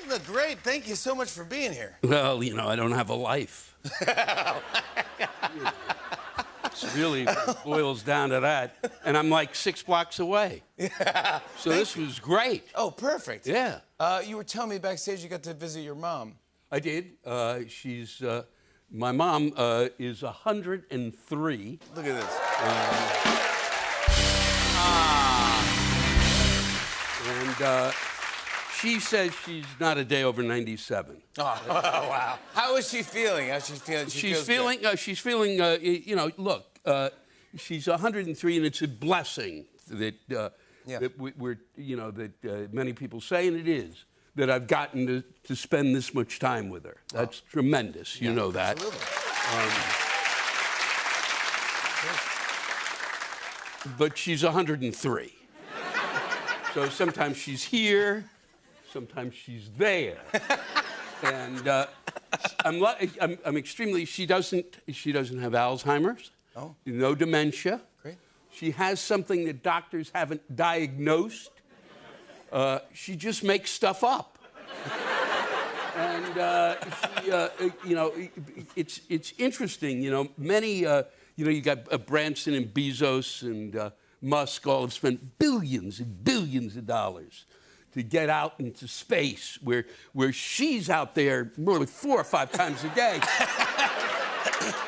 You look great. Thank you so much for being here. Well, you know, I don't have a life. It really boils down to that. And I'm like 6 blocks away. Yeah. So this was great. Oh, perfect. Yeah. You were telling me backstage you got to visit your mom. I did. My mom is 103. Look at this. And she says she's not a day over 97. Oh, wow. How is she feeling? How's she feeling? She's feeling, you know, look, she's 103, and it's a blessing that, that we're, you know, that many people say, and it is, that I've gotten to spend this much time with her. That's tremendous. You know that. Absolutely. But she's 103. So sometimes she's here, sometimes she's there. And I'm extremely, she doesn't have Alzheimer's. Oh. No dementia. Great. She has something that doctors haven't diagnosed. She just makes stuff up. And you know, it's interesting. You know, many, you know, you got Branson and Bezos and Musk all have spent billions and billions of dollars to get out into space, where she's out there really 4 or 5 times a day.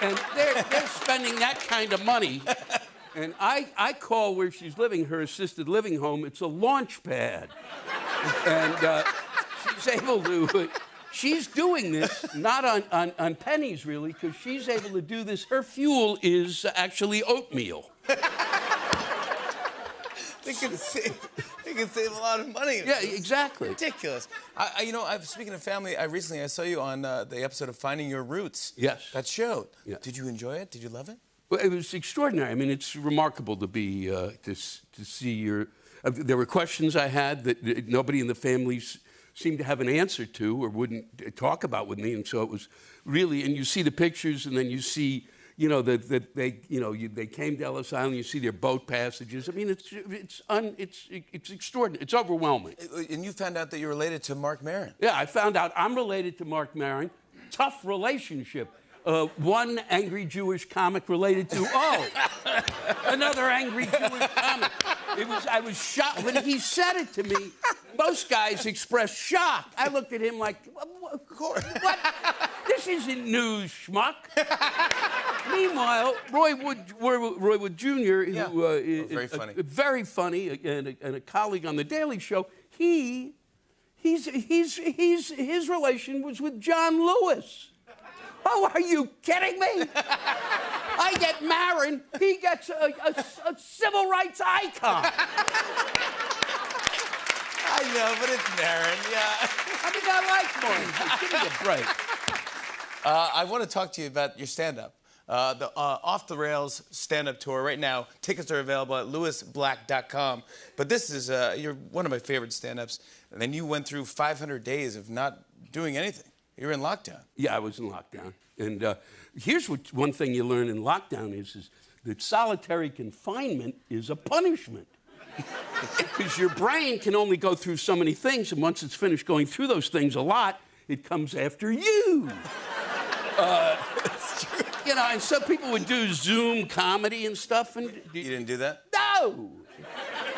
And they're spending that kind of money. And I call where she's living her assisted living home, it's a launch pad. And she's able to, she's doing this not on pennies really, because she's able to do this. Her fuel is actually oatmeal. They can save a lot of money. Yeah, exactly. Ridiculous. You know, speaking of family, I saw you on the episode of Finding Your Roots. Yes. That show. Yeah. Did you enjoy it? Did you love it? Well, it was extraordinary. I mean, it's remarkable to be to see your. There were questions I had that nobody in the family seemed to have an answer to or wouldn't talk about with me, and so it was really. And you see the pictures, and then you see. You know that they, you know, they came to Ellis Island. You see their boat passages. I mean, it's extraordinary. It's overwhelming. And you found out that you're related to Marc Maron. Yeah, I found out I'm related to Marc Maron. Tough relationship. One angry Jewish comic related to another angry Jewish comic. I was shocked when he said it to me. Most guys express shock. I looked at him like, what? This isn't news, schmuck. Meanwhile, Roy Wood Jr., who is very funny, and a colleague on The Daily Show, his relation was with John Lewis. Oh, are you kidding me? I get Maron, he gets a civil rights icon. I know, but it's Maron, yeah. I mean, I like Maron. Give me a break. I want to talk to you about your stand-up. The Off the Rails stand-up tour right now. Tickets are available at lewisblack.com. But this is, you're one of my favorite stand-ups. And then you went through 500 days of not doing anything. You were in lockdown. Yeah, I was in lockdown. And here's one thing you learn in lockdown is that solitary confinement is a punishment. Because your brain can only go through so many things, and once it's finished going through those things a lot, it comes after you. That's true. You know, and some people would do Zoom comedy and stuff. And you didn't do that? No.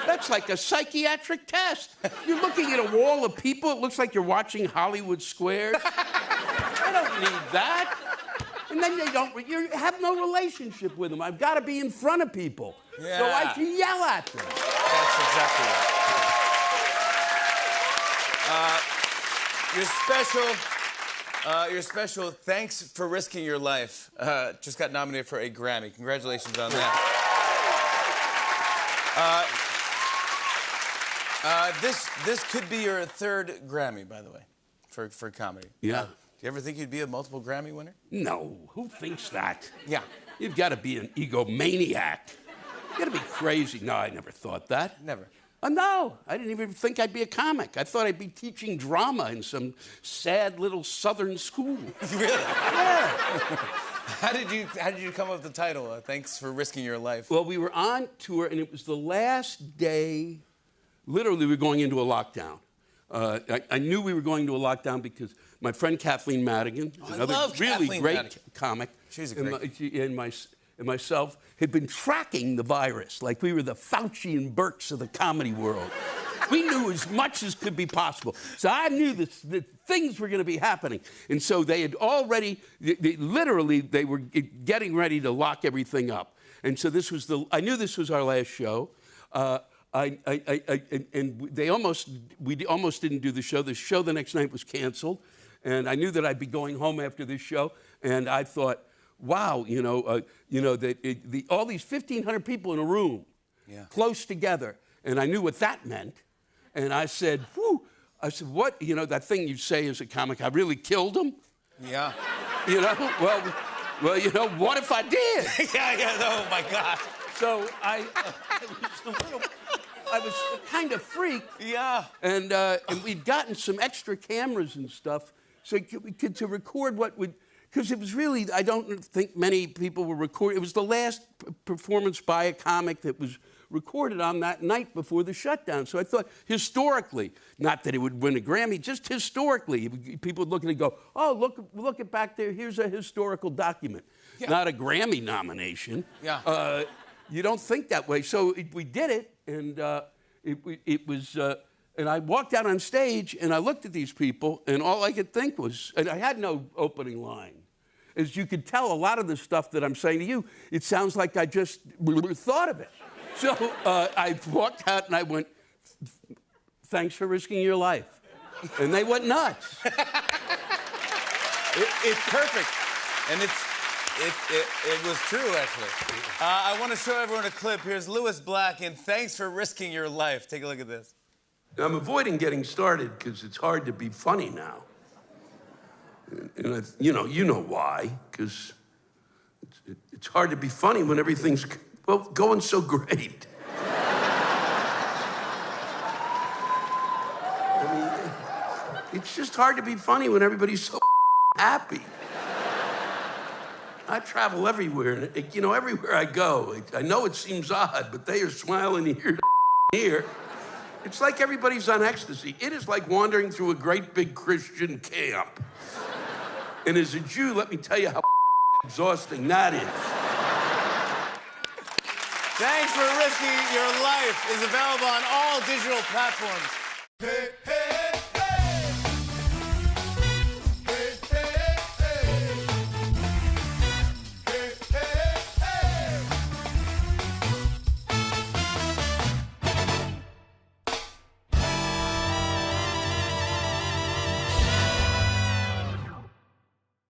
That's like a psychiatric test. You're looking at a wall of people. It looks like you're watching Hollywood Squares. I don't need that. And then you have no relationship with them. I've got to be in front of people so I can yell at them. That's exactly right. Your special Thanks for Risking Your Life just got nominated for a Grammy. Congratulations on that. This could be your 3rd Grammy, by the way, for comedy. Yeah. Do you ever think you'd be a multiple Grammy winner? No. Who thinks that? Yeah. You've got to be an egomaniac. You've got to be crazy. No, I never thought that. Never. No, I didn't even think I'd be a comic. I thought I'd be teaching drama in some sad little southern school. Really? Yeah. How did you come up with the title, Thanks for Risking Your Life? Well, we were on tour, and it was the last day. Literally, we were going into a lockdown. I knew we were going to a lockdown because my friend Kathleen Madigan, another love really Kathleen great Madigan. comic, She's a and great. and myself had been tracking the virus like we were the Fauci and Burks of the comedy world. We knew as much as could be possible. So I knew that things were going to be happening. And so they had already, they were getting ready to lock everything up. And so I knew this was our last show. And we almost didn't do the show. The show the next night was canceled. And I knew that I'd be going home after this show. And I thought, wow, all these 1,500 people in a room, close together. And I knew what that meant. And I said, whew. I said, what? That thing you say as a comic, I really killed him? Yeah. Well, what if I did? yeah, oh my God. So I was kind of freaked. Yeah. And we'd gotten some extra cameras and stuff so we could to record what would, because it was really, I don't think many people were recording. It was the last performance by a comic that was recorded on that night before the shutdown. So I thought, historically, not that it would win a Grammy, just historically, people would look at it and go, oh, look at back there, here's a historical document. Yeah. Not a Grammy nomination. Yeah. You don't think that way. So we did it, and it was, and I walked out on stage, and I looked at these people, and all I could think was, and I had no opening line. As you could tell, a lot of the stuff that I'm saying to you, it sounds like I just thought of it. So I walked out and I went, thanks for risking your life. And they went nuts. It's perfect. And it was true, actually. I want to show everyone a clip. Here's Lewis Black, and thanks for risking your life. Take a look at this. I'm avoiding getting started because it's hard to be funny now. And you know why, because it's hard to be funny when everything's, going so great. I mean, it's just hard to be funny when everybody's so happy. I travel everywhere, and everywhere I go, I know it seems odd, but they are smiling ear to ear. It's like everybody's on ecstasy. It is like wandering through a great big Christian camp. And as a Jew, let me tell you how exhausting that is. Thanks for risking your life is available on all digital platforms. Hey, hey.